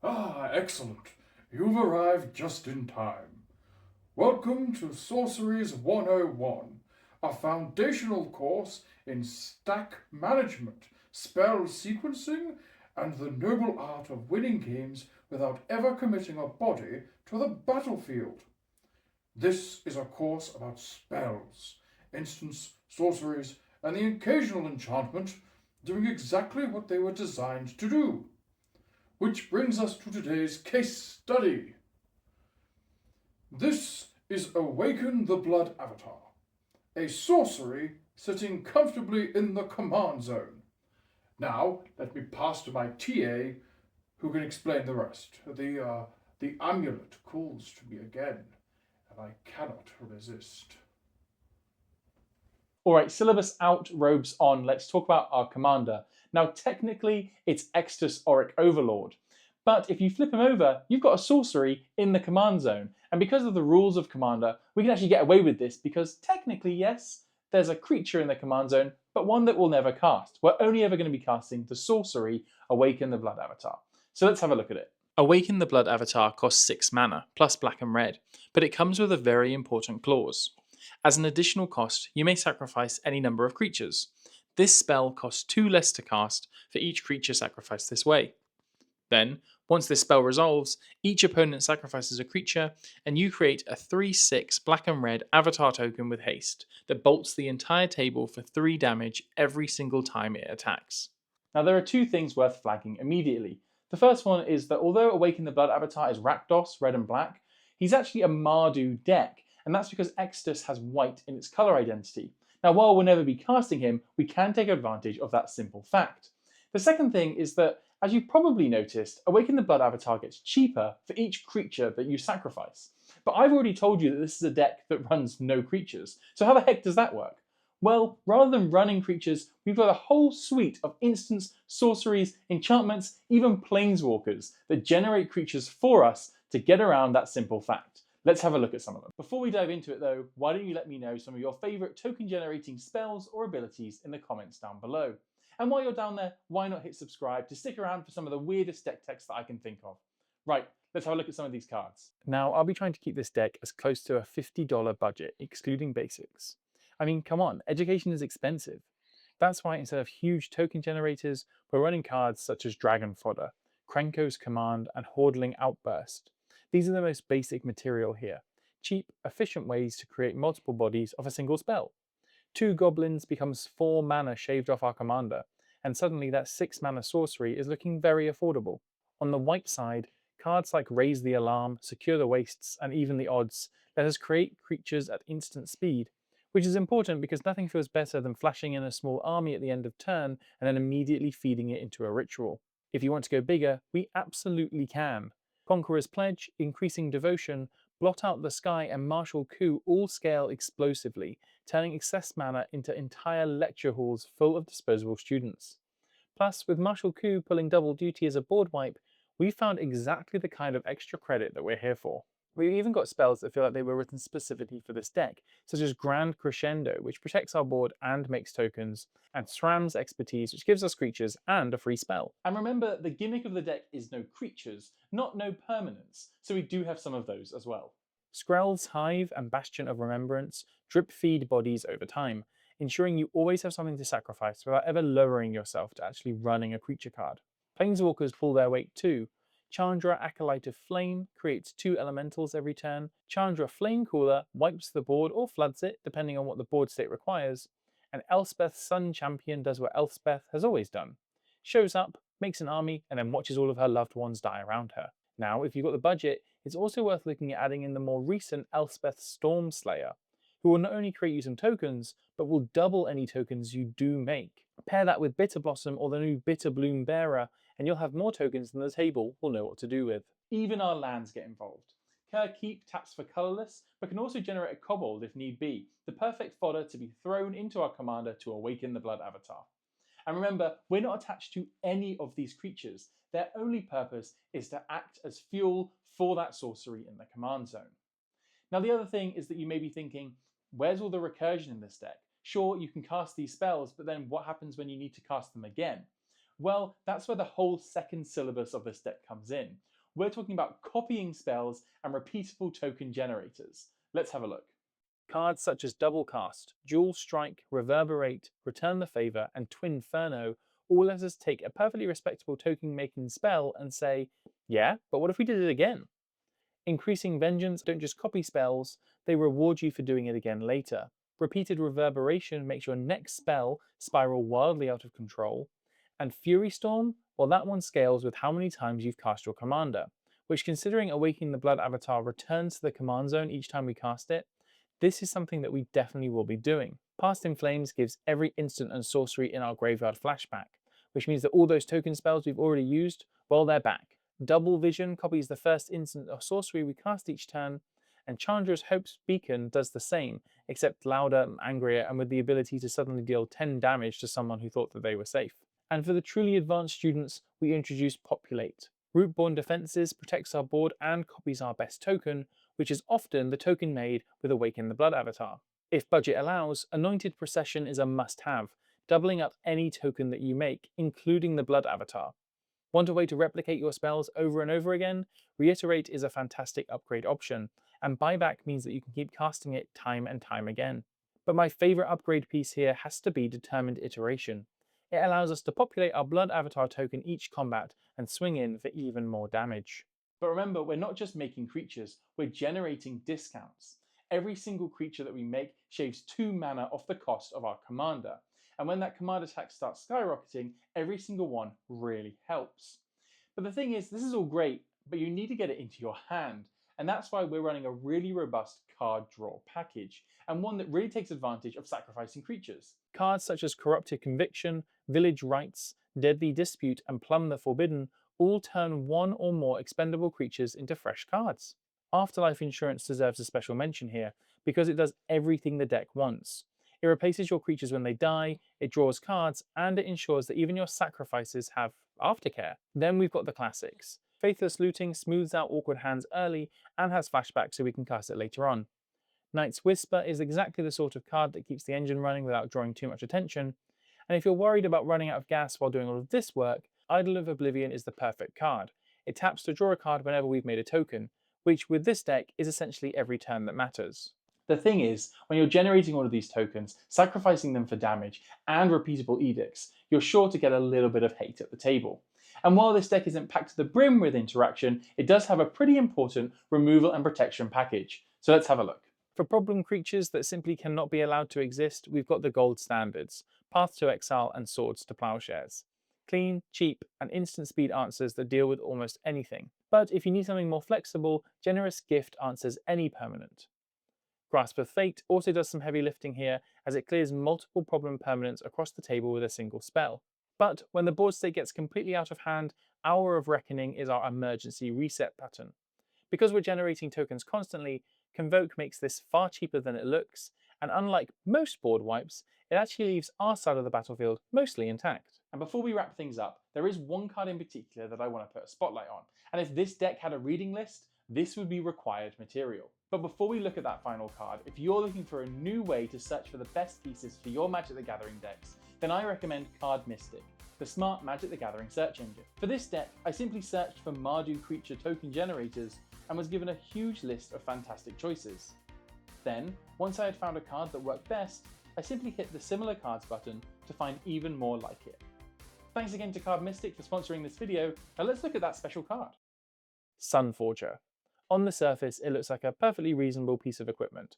Ah, excellent. You've arrived just in time. Welcome to Sorceries 101, a foundational course in stack management, spell sequencing, and the noble art of winning games without ever committing a body to the battlefield. This is a course about spells, instants, sorceries, and the occasional enchantment doing exactly what they were designed to do. Which brings us to today's case study. This is Awaken the Blood Avatar, a sorcery sitting comfortably in the command zone. Now, let me pass to my TA, who can explain the rest. The amulet calls to me again, and I cannot resist. All right, syllabus out, robes on. Let's talk about our commander. Now, technically, it's Extus Auric Overlord. But if you flip him over, you've got a sorcery in the command zone. And because of the rules of Commander, we can actually get away with this because technically, yes, there's a creature in the command zone, but one that we'll never cast. We're only ever going to be casting the sorcery Awaken the Blood Avatar. So let's have a look at it. Awaken the Blood Avatar costs 6 mana, plus black and red, but it comes with a very important clause. As an additional cost, you may sacrifice any number of creatures. This spell costs 2 less to cast for each creature sacrificed this way. Then, once this spell resolves, each opponent sacrifices a creature, and you create a 3/6 black and red avatar token with haste that bolts the entire table for 3 damage every single time it attacks. Now, there are 2 things worth flagging immediately. The first one is that although Awaken the Blood Avatar is Rakdos, red and black, he's actually a Mardu deck, and that's because Extus has white in its colour identity. Now, while we'll never be casting him, we can take advantage of that simple fact. The second thing is that, as you've probably noticed, Awaken the Blood Avatar gets cheaper for each creature that you sacrifice. But I've already told you that this is a deck that runs no creatures, so how the heck does that work? Well, rather than running creatures, we've got a whole suite of instants, sorceries, enchantments, even planeswalkers that generate creatures for us to get around that simple fact. Let's have a look at some of them. Before we dive into it though, why don't you let me know some of your favourite token generating spells or abilities in the comments down below. And while you're down there, why not hit subscribe to stick around for some of the weirdest deck techs that I can think of. Right, let's have a look at some of these cards. Now, I'll be trying to keep this deck as close to a $50 budget, excluding basics. I mean, come on, education is expensive. That's why instead of huge token generators, we're running cards such as Dragon Fodder, Krenko's Command, and Hordling Outburst. These are the most basic material here. Cheap, efficient ways to create multiple bodies of a single spell. 2 goblins becomes 4 mana shaved off our commander, and suddenly that 6 mana sorcery is looking very affordable. On the white side, cards like Raise the Alarm, Secure the Wastes, and Even the Odds let us create creatures at instant speed, which is important because nothing feels better than flashing in a small army at the end of turn and then immediately feeding it into a ritual. If you want to go bigger, we absolutely can. Conqueror's Pledge, Increasing Devotion, Blot Out the Sky, and Martial Coup all scale explosively, turning excess mana into entire lecture halls full of disposable students. Plus, with Martial Coup pulling double duty as a board wipe, we found exactly the kind of extra credit that we're here for. We've even got spells that feel like they were written specifically for this deck, such as Grand Crescendo, which protects our board and makes tokens, and Sram's Expertise, which gives us creatures and a free spell. And remember, the gimmick of the deck is no creatures, not no permanents, so we do have some of those as well. Skrell's Hive and Bastion of Remembrance drip feed bodies over time, ensuring you always have something to sacrifice without ever lowering yourself to actually running a creature card. Planeswalkers pull their weight too. Chandra, Acolyte of Flame, creates 2 elementals every turn. Chandra Flame Cooler wipes the board or floods it, depending on what the board state requires. And Elspeth Sun Champion does what Elspeth has always done. Shows up, makes an army, and then watches all of her loved ones die around her. Now, if you've got the budget, it's also worth looking at adding in the more recent Elspeth Stormslayer, who will not only create you some tokens, but will double any tokens you do make. Pair that with Bitter Blossom or the new Bitter Bloom Bearer, and you'll have more tokens than the table will know what to do with. Even our lands get involved. Keep taps for colourless, but can also generate a kobold if need be, the perfect fodder to be thrown into our commander to awaken the Blood Avatar. And remember, we're not attached to any of these creatures. Their only purpose is to act as fuel for that sorcery in the command zone. Now, the other thing is that you may be thinking, where's all the recursion in this deck? Sure, you can cast these spells, but then what happens when you need to cast them again? Well, that's where the whole second syllabus of this deck comes in. we're talking about copying spells and repeatable token generators. Let's have a look. Cards such as Double Cast, Dual Strike, Reverberate, Return the Favour, and Twinferno all let us take a perfectly respectable token making spell and say, yeah, but what if we did it again? Increasing Vengeance don't just copy spells, they reward you for doing it again later. Repeated Reverberation makes your next spell spiral wildly out of control. And Fury Storm, well, that one scales with how many times you've cast your commander, which, considering Awakening the Blood avatar returns to the command zone each time we cast it, this is something that we definitely will be doing. Past in Flames gives every instant and sorcery in our graveyard flashback, which means that all those token spells we've already used, well, they're back. Double Vision copies the first instant or sorcery we cast each turn, and Chandra's Hope's Beacon does the same, except louder and angrier and with the ability to suddenly deal 10 damage to someone who thought that they were safe. And for the truly advanced students, we introduce Populate. Rootborn Defenses protects our board and copies our best token, which is often the token made with Awaken the Blood avatar. If budget allows, Anointed Procession is a must-have, doubling up any token that you make, including the Blood avatar. Want a way to replicate your spells over and over again? Reiterate is a fantastic upgrade option, and Buyback means that you can keep casting it time and time again. But my favourite upgrade piece here has to be Determined Iteration. It allows us to populate our Blood avatar token each combat and swing in for even more damage. But remember, we're not just making creatures, we're generating discounts. Every single creature that we make shaves 2 mana off the cost of our commander. And when that command attack starts skyrocketing, every single one really helps. But the thing is, this is all great, but you need to get it into your hand. And that's why we're running a really robust card draw package, and one that really takes advantage of sacrificing creatures. Cards such as Corrupted Conviction, Village Rites, Deadly Dispute, and Plumb the Forbidden all turn one or more expendable creatures into fresh cards. Afterlife Insurance deserves a special mention here, because it does everything the deck wants. It replaces your creatures when they die, it draws cards, and it ensures that even your sacrifices have aftercare. Then we've got the classics. Faithless Looting smooths out awkward hands early and has flashback so we can cast it later on. Night's Whisper is exactly the sort of card that keeps the engine running without drawing too much attention. And if you're worried about running out of gas while doing all of this work, Idol of Oblivion is the perfect card. It taps to draw a card whenever we've made a token, which with this deck is essentially every turn that matters. The thing is, when you're generating all of these tokens, sacrificing them for damage, and repeatable edicts, you're sure to get a little bit of hate at the table. And while this deck isn't packed to the brim with interaction, it does have a pretty important removal and protection package. So let's have a look. For problem creatures that simply cannot be allowed to exist, we've got the gold standards, Path to Exile and Swords to Plowshares. Clean, cheap, and instant speed answers that deal with almost anything. But if you need something more flexible, Generous Gift answers any permanent. Grasp of Fate also does some heavy lifting here, as it clears multiple problem permanents across the table with a single spell. But when the board state gets completely out of hand, Hour of Reckoning is our emergency reset button. Because we're generating tokens constantly, Convoke makes this far cheaper than it looks, and unlike most board wipes, it actually leaves our side of the battlefield mostly intact. And before we wrap things up, there is one card in particular that I want to put a spotlight on, and if this deck had a reading list, this would be required material. But before we look at that final card, if you're looking for a new way to search for the best pieces for your Magic the Gathering decks, then I recommend Card Mystic, the smart Magic the Gathering search engine. For this deck, I simply searched for Mardu creature token generators and was given a huge list of fantastic choices. Then, once I had found a card that worked best, I simply hit the Similar Cards button to find even more like it. Thanks again to Card Mystic for sponsoring this video. Now let's look at that special card. Sunforger. On the surface, it looks like a perfectly reasonable piece of equipment.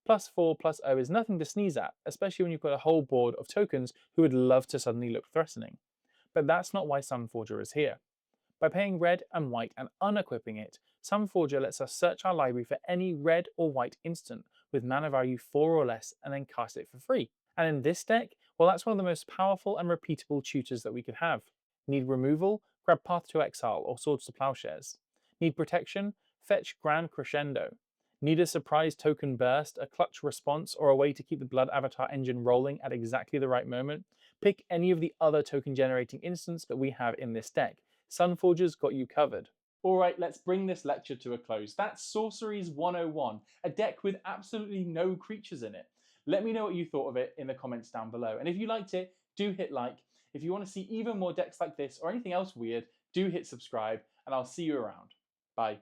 +4/+0 is nothing to sneeze at, especially when you've got a whole board of tokens who would love to suddenly look threatening. But that's not why Sunforger is here. By paying red and white and unequipping it, Sunforger lets us search our library for any red or white instant with mana value 4 or less and then cast it for free. And in this deck, well, that's one of the most powerful and repeatable tutors that we could have. Need removal? Grab Path to Exile or Swords to Plowshares. Need protection? Fetch Grand Crescendo. Need a surprise token burst, a clutch response, or a way to keep the Blood Avatar engine rolling at exactly the right moment? Pick any of the other token generating instants that we have in this deck. Sunforger's got you covered. Alright, let's bring this lecture to a close. That's Sorceries 101, a deck with absolutely no creatures in it. Let me know what you thought of it in the comments down below. And if you liked it, do hit like. If you want to see even more decks like this or anything else weird, do hit subscribe, and I'll see you around. Bye.